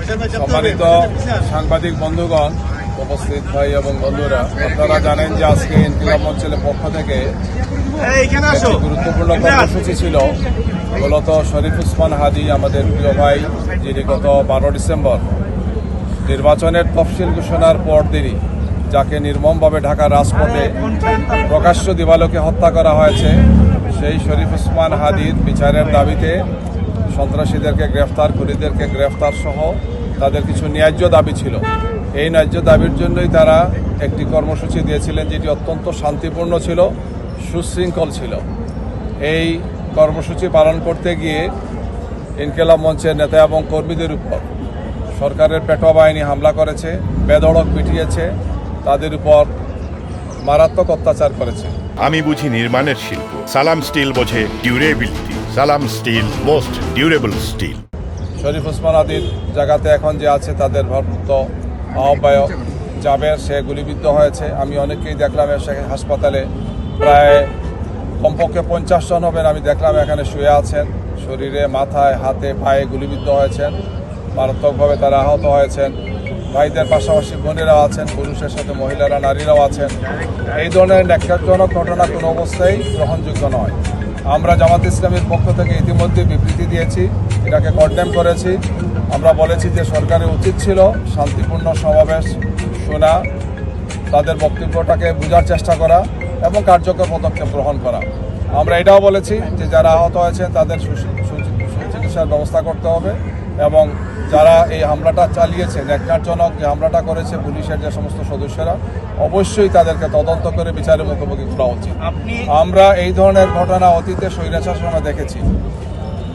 সম্মানিত সাংবাদিক বন্ধুগণ, উপস্থিত ভাই এবং বন্ধুরা, আপনারা জানেন যে আজকে ইনকিলাব মঞ্চের পক্ষ থেকে একটি গুরুত্বপূর্ণ কর্মসূচি ছিল। মূলত শরীফ উসমান হাদী আমাদের প্রিয় ভাই, যিনি গত 12 ডিসেম্বর নির্বাচনের তফসিল ঘোষণার পর দিনই যাকে নির্মমভাবে ঢাকার রাজপথে প্রকাশ্য দিবালোকে হত্যা করা হয়েছে, সেই শরীফ উসমান হাদীর বিচারের দাবিতে সন্ত্রাসীদেরকে গ্রেফতার, খুনিদেরকে গ্রেফতার সহ তাদের কিছু ন্যায্য দাবি ছিল। এই ন্যায্য দাবির জন্যই তারা একটি কর্মসূচি দিয়েছিলেন, যেটি অত্যন্ত শান্তিপূর্ণ ছিল, সুশৃঙ্খল ছিল। এই কর্মসূচি পালন করতে গিয়ে ইনকিলাব মঞ্চের নেতা এবং কর্মীদের উপর সরকারের পেটোয়া বাহিনী হামলা করেছে, বেধড়ক পিটিয়েছে, তাদের উপর মারাত্মক অত্যাচার করেছে। আমি বুঝি নির্মাণের শিল্প, সালাম স্টিল বোঝে ডিউরেবিলিটি। সালাম স্টিল, মোস্ট ডিউরেবল স্টিল। শরীফ উসমান হাদীর জায়গাতে এখন যে আছে তাদের ভারপ্রাপ্ত আহ্বায়ক জাবের, সে গুলিবিদ্ধ হয়েছে। আমি অনেককেই দেখলাম হাসপাতালে, প্রায় কমপক্ষে 50 জন হবেন আমি দেখলাম এখানে শুয়ে আছেন, শরীরে, মাথায়, হাতে, পায়ে গুলিবিদ্ধ হয়েছেন, মারাত্মকভাবে তারা আহত হয়েছেন। ভাইদের পাশাপাশি বোনেরাও আছেন, পুরুষের সাথে মহিলারা, নারীরাও আছেন। এই ধরনের ন্যাক্কারজনক ঘটনা কোনো অবস্থায় গ্রহণযোগ্য নয়। আমরা জামাত ইসলামের পক্ষ থেকে ইতিমধ্যে বিবৃতি দিয়েছি, এটাকে কন্ডেম করেছি। আমরা বলেছি যে সরকারের উচিত ছিল শান্তিপূর্ণ সমাবেশ শোনা, তাদের বক্তব্যটাকে বোঝার চেষ্টা করা এবং কার্যকর পদক্ষেপ গ্রহণ করা। আমরা এটাও বলেছি যে যারা আহত হয়েছেন তাদের সুচিকিৎসার ব্যবস্থা করতে হবে এবং যারা এই হামলাটা চালিয়েছে, ন্যাক্কারজনক যে হামলাটা করেছে পুলিশের যে সমস্ত সদস্যরা, অবশ্যই তাদেরকে তদন্ত করে বিচারের মুখোমুখি করা উচিত। আমরা এই ধরনের ঘটনা অতীতে স্বৈরাচার সময় দেখেছি।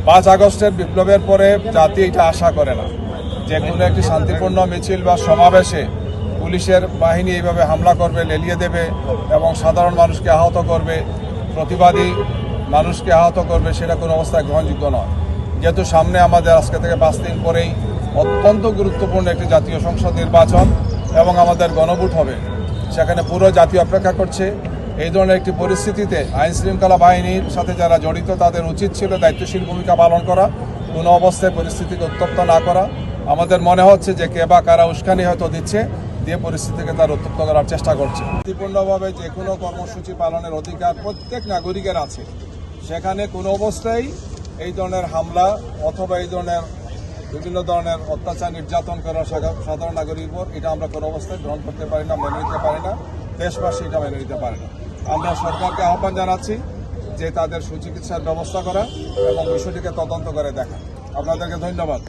5 আগস্টের বিপ্লবের পরে জাতি এটা আশা করে না যে কোনো একটি শান্তিপূর্ণ মিছিল বা সমাবেশে পুলিশের বাহিনী এইভাবে হামলা করবে, লেলিয়ে দেবে এবং সাধারণ মানুষকে আহত করবে, প্রতিবাদী মানুষকে আহত করবে, সেটা কোনো অবস্থায় গ্রহণযোগ্য নয়। যেহেতু সামনে আমাদের আজকে থেকে 5 দিন পরেই অত্যন্ত গুরুত্বপূর্ণ একটি জাতীয় সংসদ নির্বাচন এবং আমাদের গণভোট হবে, সেখানে পুরো জাতি অপেক্ষা করছে। এই ধরনের একটি পরিস্থিতিতে আইন শৃঙ্খলা বাহিনীর সাথে যারা জড়িত তাদের উচিত ছিল দায়িত্বশীল ভূমিকা পালন করা, কোনো অবস্থায় পরিস্থিতিকে উত্তপ্ত না করা। আমাদের মনে হচ্ছে যে কে বা কারা উস্কানি হয়তো দিচ্ছে, দিয়ে পরিস্থিতিকে তার উত্তপ্ত করার চেষ্টা করছে। শান্তিপূর্ণভাবে যে কোনো কর্মসূচি পালনের অধিকার প্রত্যেক নাগরিকের আছে, সেখানে কোনো অবস্থায় এই ধরনের হামলা অথবা এই ধরনের বিভিন্ন ধরনের অত্যাচার, নির্যাতন করা সাধারণ নাগরিকের উপর, এটা আমরা কোনো অবস্থায় গ্রহণ করতে পারি না, মেনে নিতে পারি না। দেশবাসী এটা মেনে নিতে পারে না। আমরা সরকারকে আহ্বান জানাচ্ছি যে তাদের সুচিকিৎসার ব্যবস্থা করা এবং বিষয়টিকে তদন্ত করে দেখা। আপনাদেরকে ধন্যবাদ।